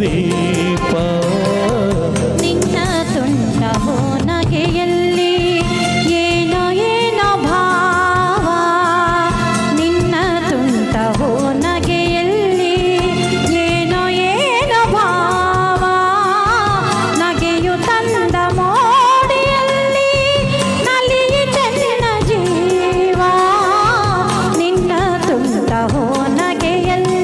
ದೀಪ ನಿನ್ನ ತುಂಟವೋ ನಗೆಯಲ್ಲಿ ಏನೋ ಏನೋ ಭಾವ ನಿನ್ನ ತುಂಟವೋ ನಗೆಯಲ್ಲಿ ಏನೋ ಏನೋ ಭಾವ ನಗೆಯು ತಂದ ಮೋಡಿಯಲ್ಲಿ ನಲಿಯಿತೆನ್ನ ಜೀವ ನಿನ್ನ ತುಂಟವೋ ನಗೆಯಲ್ಲಿ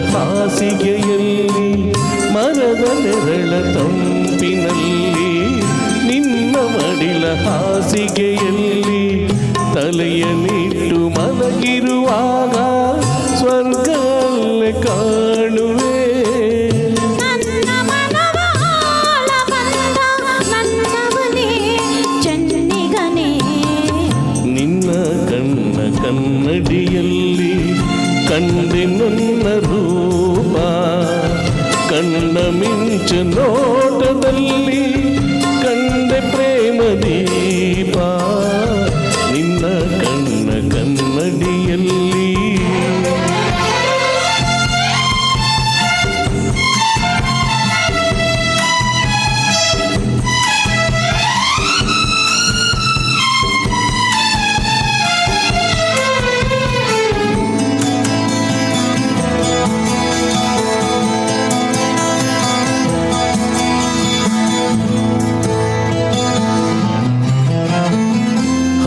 ಹಾಸಿಗೆಯಲ್ಲಿ ಮರದ ನೆರಳ ತಂಪಿನಲ್ಲಿ ನಿನ್ನ ಮಡಿಲ ಹಾಸಿಗೆಯಲ್ಲಿ ತಲೆಯನ್ನಿಟ್ಟು ಮಲಗಿರುವಾಗ ಸ್ವರ್ಗಲ್ಲೇ ಕಾಣುವೆ ನನ್ನ ಮನವ ಆಳ ಬಂದ ನನ್ನವನೇ ಚೆನ್ನಿಗನೇ ನಿನ್ನ ಕಣ್ಣ ಕನ್ನಡಿಯಲ್ಲಿ ಕಂಡೆ ನನ್ನ ರೂಪ ಕಣ್ಣ ಮಿಂಚ ನೋಟದಲ್ಲಿ ಕಂಡೆ ಪ್ರೇಮ ದೀಪ ನಿನ್ನ ಕಣ್ಣ ಕನ್ನಡಿಯಲ್ಲಿ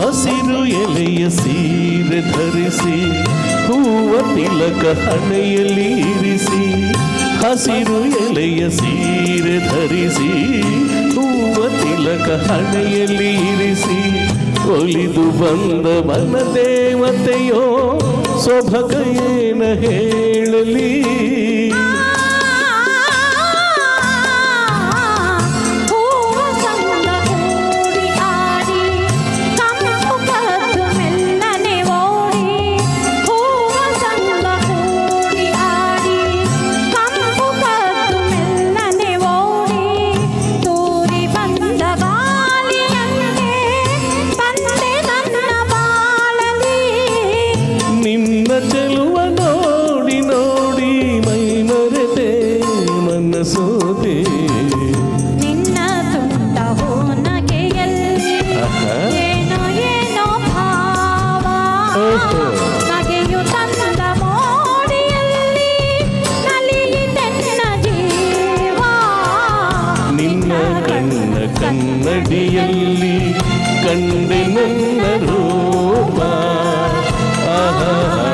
ಹಸಿರು ಎಲೆಯ ಸೀರೆ ಧರಿಸಿ ಹೂವ ತಿಲಕ ಹಣೆಯಲ್ಲಿ ಇರಿಸಿ ಹಸಿರು ಎಲೆಯ ಸೀರೆ ಧರಿಸಿ ಹೂವ ತಿಲಕ ಹಣೆಯಲ್ಲಿ ಇರಿಸಿ ಒಲಿದು ಬಂದ ವನ ದೇವತೆಯೋ ಸೊಬಗ ಏನ ಹೇಳಲಿ ಚೆಲುವ ನೋಡಿ ನೋಡಿ ಮೈ ಮರೆತೆ ಮನಸೋತೆ ನಿನ್ನ ತುಂಟವೋ ನಗೆಯಲ್ಲಿ ಏನೋ ಏನೋ ಭಾವ ನಗೆಯು ತಂದ ಮೋಡಿಯಲ್ಲಿ ನಲಿಯಿತೆನ್ನ ಜೀವ ನಿನ್ನ ಕಣ್ಣ ಕನ್ನಡಿಯಲ್ಲಿ ಕಂಡೆ ನನ್ನ ರೂಪ ಆಹಾ